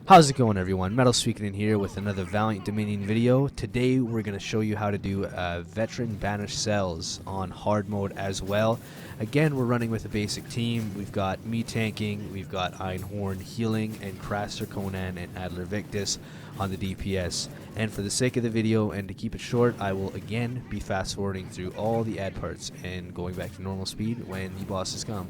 How's it going, everyone? Metal speaking in here with another Valiant Dominion video. Today we're going to show you how to do veteran banished cells on hard mode as well. Again, we're running with a basic team. We've got me tanking, we've got Einhorn healing, and Craster Conan and Adler Victus on the DPS. And for the sake of the video and to keep it short, I will again be fast forwarding through all the ad parts and going back to normal speed when the bosses come.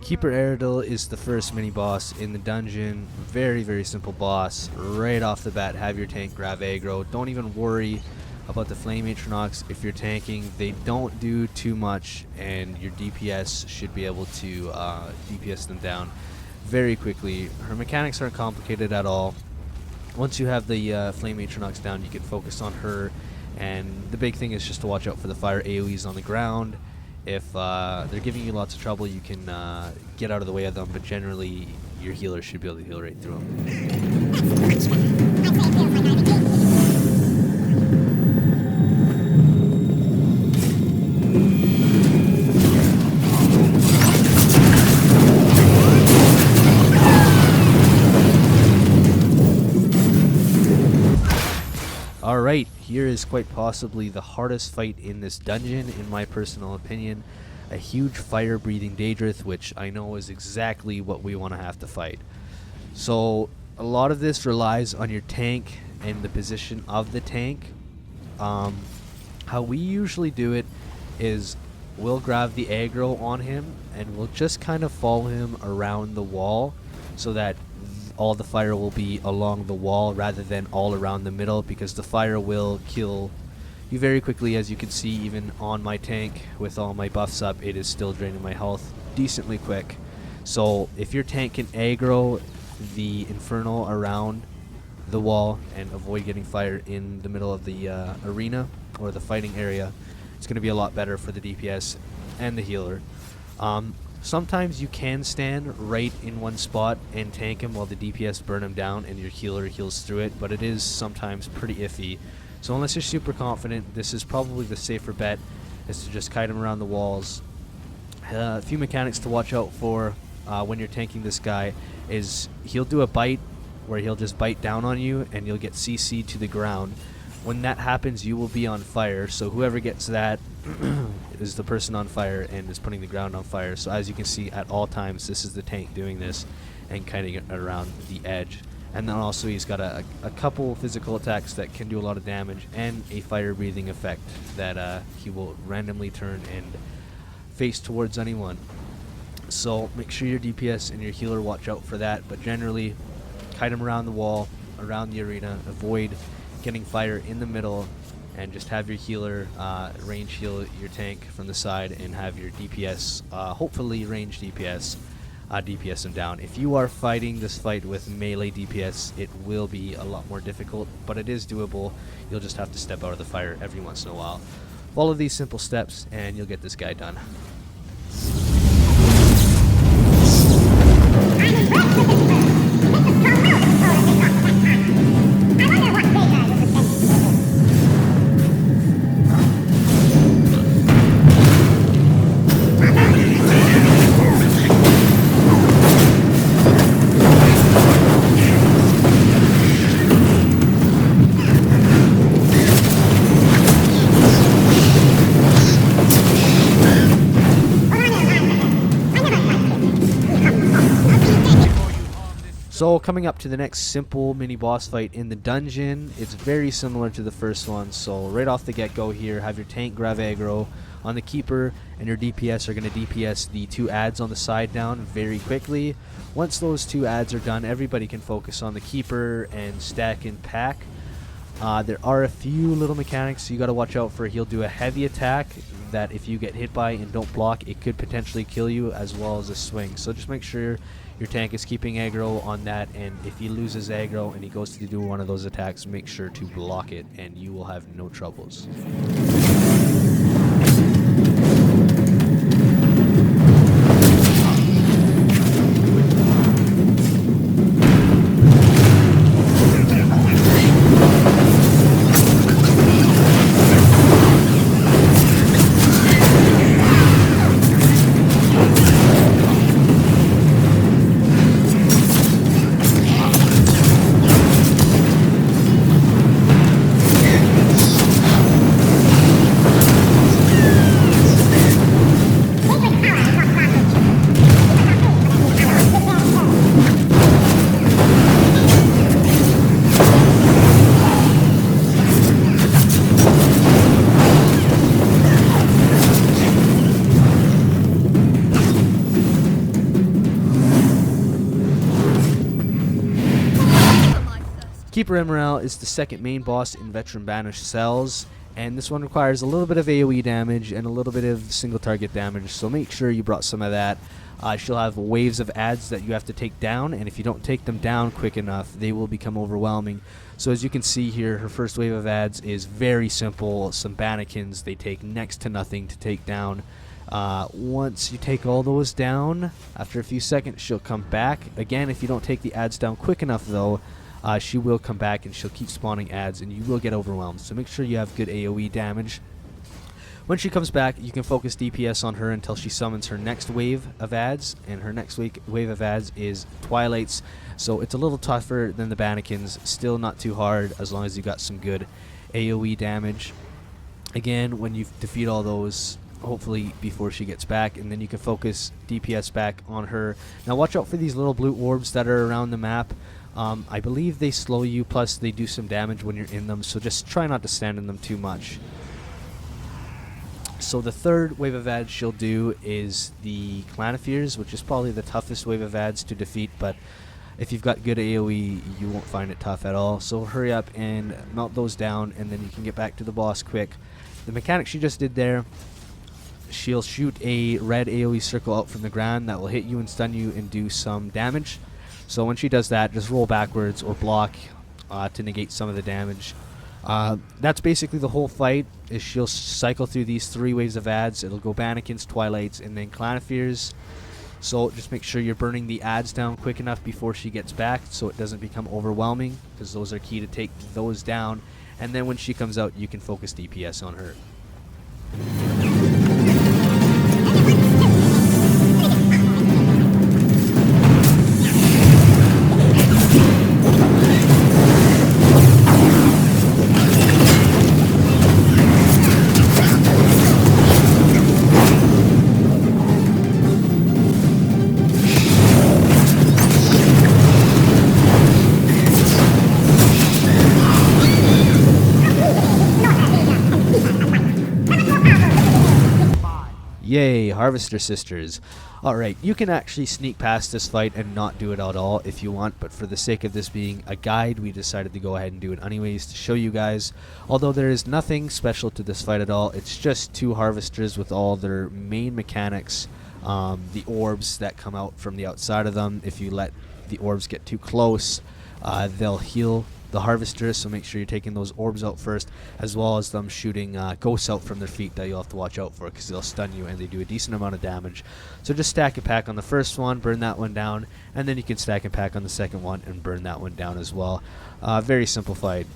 Keeper Aerodil is the first mini boss in the dungeon. Very simple boss. Right off the bat, have your tank grab aggro. Don't even worry about the flame Atronox. If you're tanking, they don't do too much, and your DPS should be able to DPS them down very quickly. Her mechanics aren't complicated at all. Once you have the flame Atronox down, you can focus on her, and the big thing is just to watch out for the fire AoEs on the ground. If they're giving you lots of trouble, you can get out of the way of them, but generally your healer should be able to heal right through them. Alright, here is quite possibly the hardest fight in this dungeon, in my personal opinion. A huge fire-breathing Daedrith, which I know is exactly what we want to have to fight. So, a lot of this relies on your tank and the position of the tank. How we usually do it is we'll grab the aggro on him and we'll just kind of follow him around the wall so that all the fire will be along the wall rather than all around the middle, because the fire will kill you very quickly. As you can see, even on my tank with all my buffs up, it is still draining my health decently quick. So if your tank can aggro the Infernal around the wall and avoid getting fire in the middle of the arena or the fighting area, it's going to be a lot better for the DPS and the healer. Sometimes you can stand right in one spot and tank him while the DPS burn him down and your healer heals through it, but it is sometimes pretty iffy. So unless you're super confident, this is probably the safer bet, is to just kite him around the walls. A few mechanics to watch out for when you're tanking this guy is he'll do a bite where he'll just bite down on you and you'll get CC'd to the ground. When that happens, you will be on fire, so whoever gets that is the person on fire and is putting the ground on fire. So as you can see, at all times, this is the tank doing this and kiting it around the edge. And then also he's got a couple physical attacks that can do a lot of damage and a fire-breathing effect that he will randomly turn and face towards anyone. So make sure your DPS and your healer watch out for that, but generally kite him around the wall, around the arena, avoid getting fire in the middle, and just have your healer range heal your tank from the side and have your DPS, hopefully range DPS, DPS him down. If you are fighting this fight with melee DPS, it will be a lot more difficult, but it is doable. You'll just have to step out of the fire every once in a while. Follow these simple steps and you'll get this guy done. So coming up to the next simple mini boss fight in the dungeon, it's very similar to the first one. So right off the get-go here, have your tank grab aggro on the keeper, and your DPS are going to DPS the two adds on the side down very quickly. Once those two adds are done, everybody can focus on the keeper and stack and pack. There are a few little mechanics you got to watch out for. He'll do a heavy attack that if you get hit by and don't block, it could potentially kill you, as well as a swing. So just make sure your tank is keeping aggro on that, and if he loses aggro and he goes to do one of those attacks, make sure to block it and you will have no troubles. Keeper Emerald is the second main boss in Veteran Banished cells, and this one requires a little bit of AoE damage and a little bit of single target damage, so make sure you brought some of that. She'll have waves of adds that you have to take down, and if you don't take them down quick enough, they will become overwhelming. So as you can see here, her first wave of adds is very simple. Some Bannikins, they take next to nothing to take down. Once you take all those down, after a few seconds, she'll come back. Again, if you don't take the adds down quick enough though, she will come back and she'll keep spawning adds and you will get overwhelmed. So make sure you have good AoE damage. When she comes back, you can focus DPS on her until she summons her next wave of adds, and her next wave of adds is Twilights. So it's a little tougher than the Bannikins, still not too hard as long as you got some good AoE damage. Again, when you defeat all those, hopefully before she gets back, and then you can focus DPS back on her. Now watch out for these little blue orbs that are around the map. I believe they slow you, plus they do some damage when you're in them, so just try not to stand in them too much. So the third wave of adds she'll do is the Clanophirs, which is probably the toughest wave of adds to defeat, but if you've got good AoE, you won't find it tough at all. So hurry up and melt those down, and then you can get back to the boss quick. The mechanic she just did there, she'll shoot a red AoE circle out from the ground that will hit you and stun you and do some damage. So when she does that, just roll backwards or block to negate some of the damage. That's basically the whole fight. Is she'll cycle through these 3 waves of adds. It'll go Bannikins, Twilights, and then Clanophirs. So just make sure you're burning the adds down quick enough before she gets back so it doesn't become overwhelming, because those are key to take those down. And then when she comes out, you can focus DPS on her. Yay, Harvester Sisters. Alright, you can actually sneak past this fight and not do it at all if you want, but for the sake of this being a guide, we decided to go ahead and do it anyways to show you guys. Although there is nothing special to this fight at all, it's just 2 Harvesters with all their main mechanics. The orbs that come out from the outside of them, if you let the orbs get too close, they'll heal the Harvester, so make sure you're taking those orbs out first, as well as them shooting ghosts out from their feet that you'll have to watch out for, because they'll stun you and they do a decent amount of damage. So just stack and pack on the first one, burn that one down, and then you can stack and pack on the second one and burn that one down as well. Very simple fight.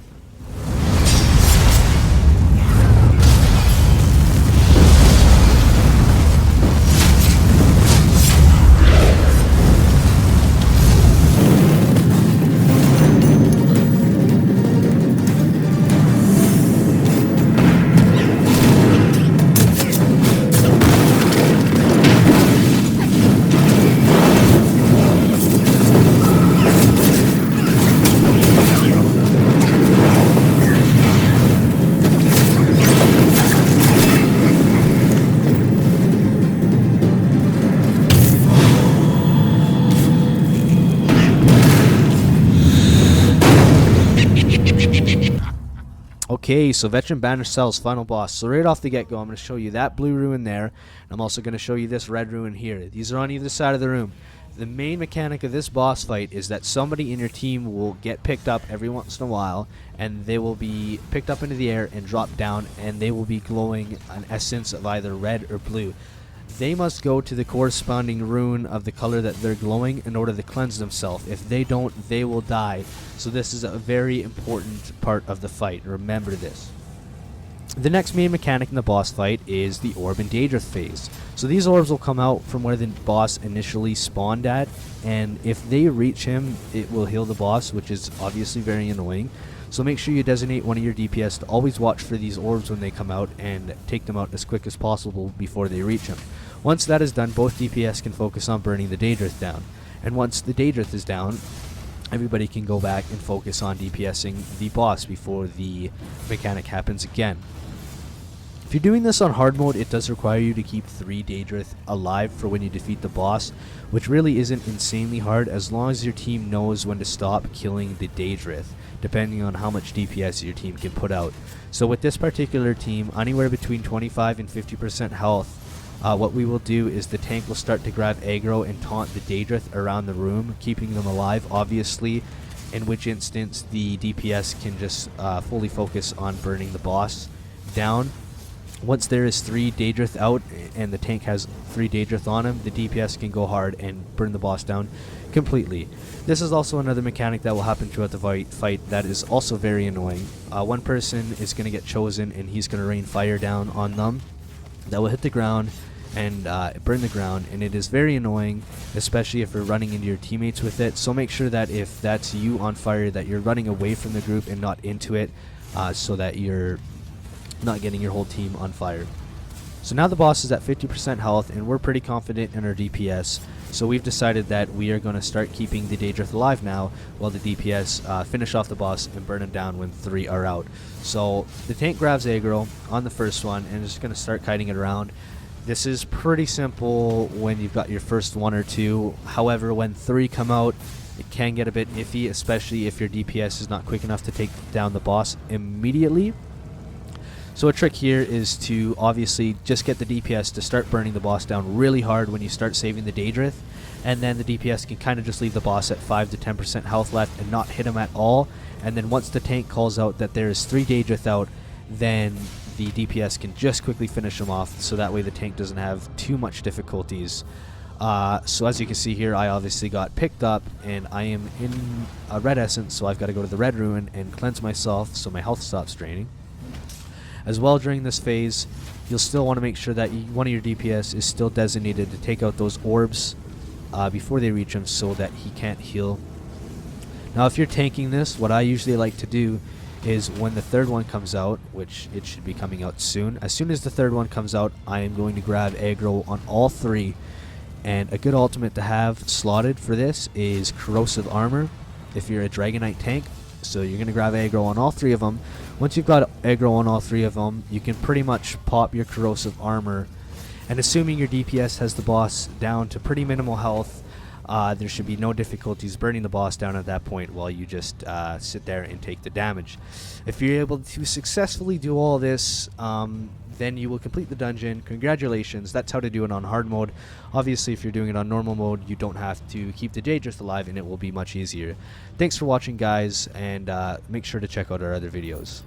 Okay, so Veteran Banished Cell's final boss. So right off the get-go, I'm going to show you that blue ruin there, and I'm also going to show you this red ruin here. These are on either side of the room. The main mechanic of this boss fight is that somebody in your team will get picked up every once in a while, and they will be picked up into the air and dropped down, and they will be glowing an essence of either red or blue. They must go to the corresponding rune of the color that they're glowing in order to cleanse themselves. If they don't, they will die. So this is a very important part of the fight. Remember this. The next main mechanic in the boss fight is the Orb and Daedrith phase. So these orbs will come out from where the boss initially spawned at, and if they reach him, it will heal the boss, which is obviously very annoying. So make sure you designate one of your DPS to always watch for these orbs when they come out and take them out as quick as possible before they reach him. Once that is done, both DPS can focus on burning the Daedrith down. And once the Daedrith is down, everybody can go back and focus on DPSing the boss before the mechanic happens again. If you're doing this on hard mode, it does require you to keep 3 Daedrith alive for when you defeat the boss, which really isn't insanely hard as long as your team knows when to stop killing the Daedrith, depending on how much DPS your team can put out. So with this particular team, anywhere between 25 and 50% health, what we will do is the tank will start to grab aggro and taunt the Daedrith around the room, keeping them alive, obviously, in which instance the DPS can just fully focus on burning the boss down. Once there is 3 Daedrith out and the tank has 3 Daedrith on him, the DPS can go hard and burn the boss down completely. This is also another mechanic that will happen throughout the fight that is also very annoying. One person is going to get chosen and he's going to rain fire down on them that will hit the ground and burn the ground, and it is very annoying, especially if you're running into your teammates with it. So make sure that if that's you on fire, that you're running away from the group and not into it, so that you're not getting your whole team on fire. So now the boss is at 50% health and we're pretty confident in our DPS, so we've decided that we are going to start keeping the Daedrith alive now while the DPS finish off the boss and burn him down when 3 are out. So the tank grabs aggro on the first one and is going to start kiting it around. This is pretty simple when you've got your first 1 or 2. However, when 3 come out, it can get a bit iffy, especially if your DPS is not quick enough to take down the boss immediately. So a trick here is to obviously just get the DPS to start burning the boss down really hard when you start saving the Daedrith, and then the DPS can kind of just leave the boss at 5 to 10% health left and not hit him at all. And then once the tank calls out that there is 3 Daedrith out, then the DPS can just quickly finish him off, so that way the tank doesn't have too much difficulties. So as you can see here, I obviously got picked up and I am in a red essence, so I've got to go to the red rune and cleanse myself so my health stops draining. As well, during this phase, you'll still want to make sure that one of your DPS is still designated to take out those orbs before they reach him so that he can't heal. Now if you're tanking this, what I usually like to do is when the third one comes out, which it should be coming out soon, as soon as the third one comes out, I am going to grab aggro on all 3. And a good ultimate to have slotted for this is Corrosive Armor if you're a Dragonite tank. So you're going to grab aggro on all 3 of them. Once you've got aggro on all 3 of them, you can pretty much pop your Corrosive Armor. And assuming your DPS has the boss down to pretty minimal health, there should be no difficulties burning the boss down at that point while you just sit there and take the damage. If you're able to successfully do all this, then you will complete the dungeon. Congratulations, that's how to do it on hard mode. Obviously, if you're doing it on normal mode, you don't have to keep the Daedrith alive and it will be much easier. Thanks for watching, guys, and make sure to check out our other videos.